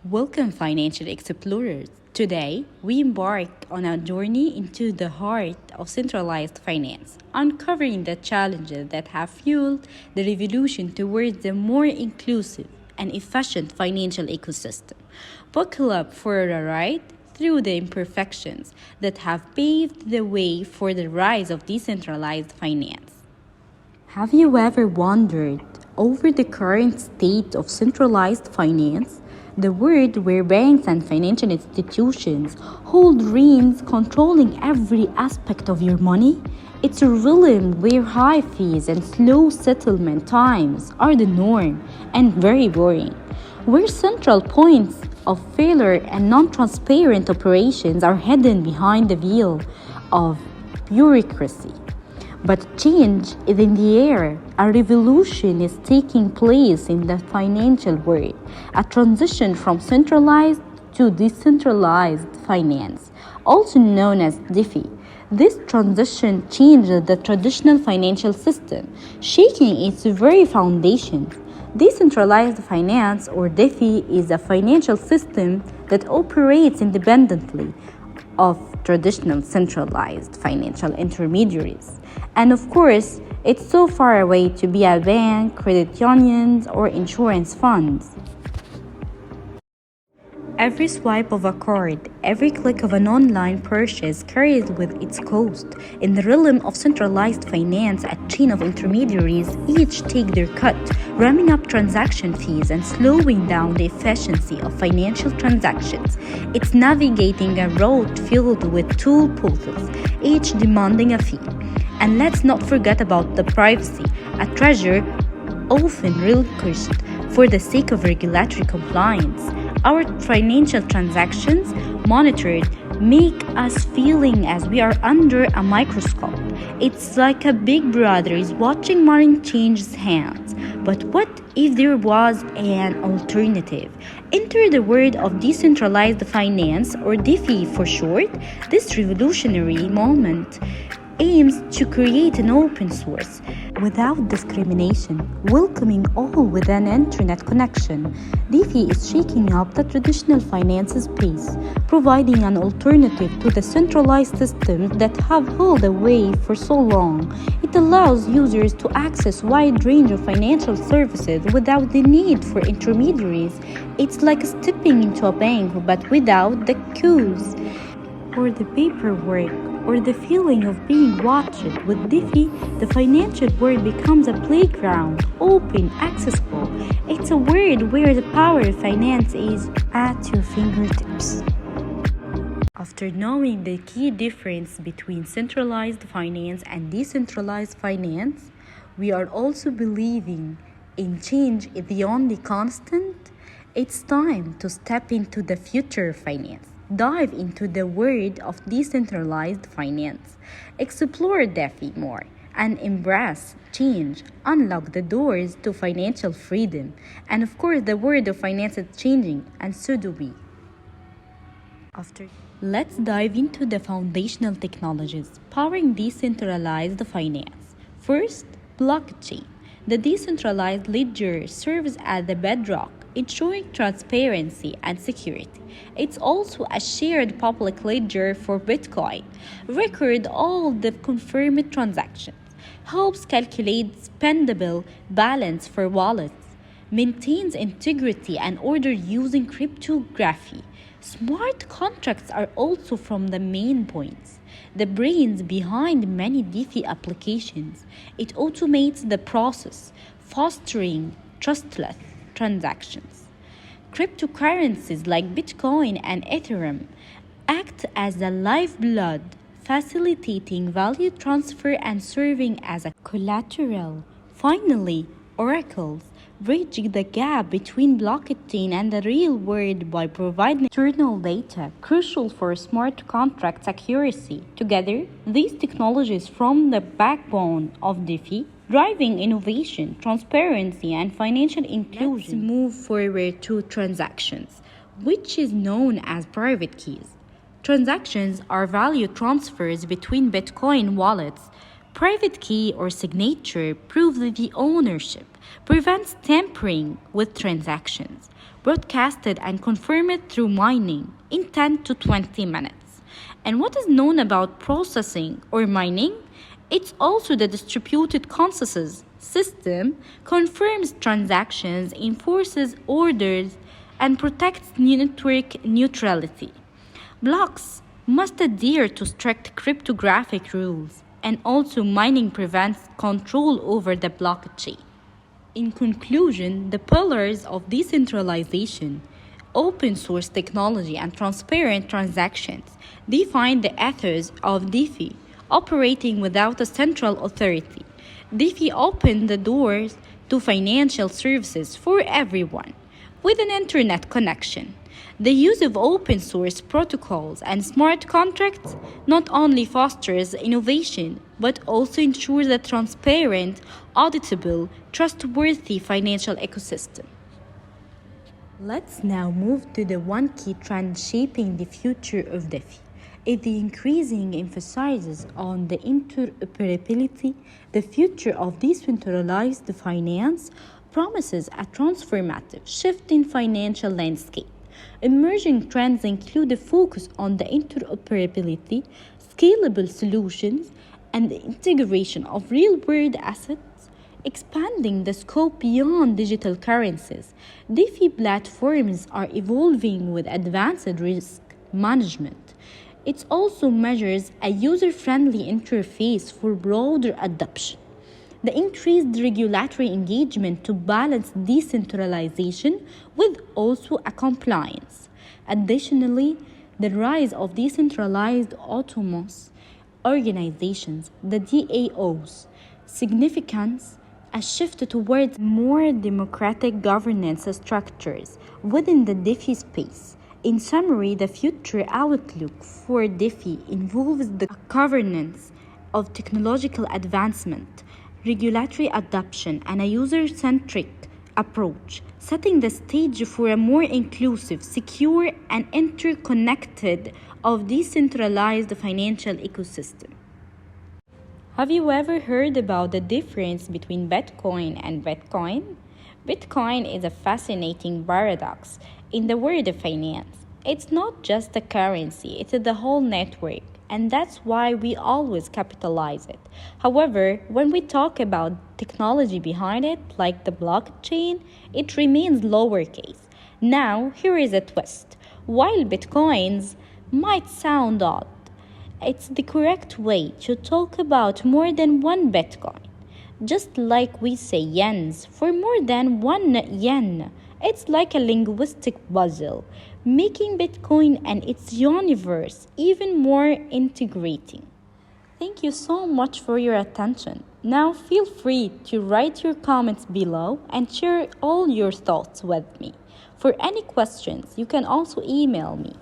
Welcome, financial explorers. Today, we embark on a journey into the heart of centralized finance, uncovering the challenges that have fueled the revolution towards a more inclusive and efficient financial ecosystem. Buckle up for a ride through the imperfections that have paved the way for the rise of decentralized finance. Have you ever wondered over the current state of centralized finance? The world where banks and financial institutions hold reins controlling every aspect of your money? It's a realm where high fees and slow settlement times are the norm and very boring, where central points of failure and non-transparent operations are hidden behind the veil of bureaucracy. But change is in the air. A revolution is taking place in the financial world, a transition from centralized to decentralized finance, also known as DeFi. This transition changed the traditional financial system, shaking its very foundations. Decentralized finance, or DeFi, is a financial system that operates independently of traditional centralized financial intermediaries. And of course, it's so far away to be a bank, credit unions, or insurance funds. Every swipe of a card, every click of an online purchase carries with its cost. In the realm of centralized finance, a chain of intermediaries each take their cut, ramming up transaction fees and slowing down the efficiency of financial transactions. It's navigating a road filled with tool pulses, each demanding a fee. And let's not forget about the privacy, a treasure often relinquished for the sake of regulatory compliance. Our financial transactions monitored make us feeling as we are under a microscope. It's like a big brother is watching money change hands. But what if there was an alternative? Enter the world of decentralized finance, or DeFi for short. This revolutionary moment aims to create an open source without discrimination, welcoming all with an internet connection. DeFi is shaking up the traditional finance space, providing an alternative to the centralized systems that have held away for so long. It allows users to access a wide range of financial services without the need for intermediaries. It's like stepping into a bank but without the queues or the paperwork or the feeling of being watched. With DeFi, the financial world becomes a playground, open, accessible. It's a world where the power of finance is at your fingertips. After knowing the key difference between centralized finance and decentralized finance, we are also believing in change is the only constant. It's time to step into the future of finance. Dive into the world of decentralized finance, explore DeFi more, and embrace change. Unlock the doors to financial freedom. And of course, the world of finance is changing, and so do we. Let's dive into the foundational technologies powering decentralized finance. First, blockchain. The decentralized ledger serves as the bedrock, ensuring transparency and security. It's also a shared public ledger for Bitcoin. Record all the confirmed transactions. Helps calculate spendable balance for wallets. Maintains integrity and order using cryptography. Smart contracts are also from the main points, the brains behind many DeFi applications. It automates the process, fostering trustless transactions. Cryptocurrencies like Bitcoin and Ethereum act as the lifeblood, facilitating value transfer and serving as a collateral. Finally, oracles bridge the gap between blockchain and the real world by providing internal data crucial for smart contract accuracy. Together, these technologies form the backbone of DeFi, driving innovation, transparency, and financial inclusion. Let's move forward to transactions, which is known as private keys. Transactions are value transfers between Bitcoin wallets. Private key or signature proves the ownership, prevents tampering with transactions. broadcasted and confirmed through mining in 10 to 20 minutes. And what is known about processing or mining? It's also the distributed consensus system, confirms transactions, enforces orders, and protects network neutrality. Blocks must adhere to strict cryptographic rules, and also mining prevents control over the blockchain. In conclusion, the pillars of decentralization, open source technology, and transparent transactions define the ethos of DeFi, operating without a central authority. DeFi opened the doors to financial services for everyone with an internet connection. The use of open source protocols and smart contracts not only fosters innovation but also ensures a transparent, auditable, trustworthy financial ecosystem. Let's now move to the one key trend shaping the future of DeFi. Is the increasing emphasis on the interoperability. The future of decentralized finance promises a transformative shift in financial landscape. Emerging trends include a focus on the interoperability, scalable solutions, and the integration of real-world assets, expanding the scope beyond digital currencies. DeFi platforms are evolving with advanced risk management. It also measures a user-friendly interface for broader adoption. The increased regulatory engagement to balance decentralization with also a compliance. Additionally, the rise of decentralized autonomous organizations, the DAOs, significance a shift towards more democratic governance structures within the DeFi space. In summary, the future outlook for DeFi involves the governance of technological advancement, regulatory adoption, and a user-centric approach, setting the stage for a more inclusive, secure, and interconnected of decentralized financial ecosystem. Have you ever heard about the difference between Bitcoin and Bitcoin? Bitcoin is a fascinating paradox in the world of finance. It's not just a currency, it's the whole network, and that's why we always capitalize it. However, when we talk about technology behind it, like the blockchain, it remains lowercase. Now, here is a twist. While Bitcoins might sound odd, it's the correct way to talk about more than one Bitcoin. Just like we say yens for more than one yen. It's like a linguistic puzzle, making Bitcoin and its universe even more integrating. Thank you so much for your attention. Now feel free to write your comments below and share all your thoughts with me. For any questions, you can also email me.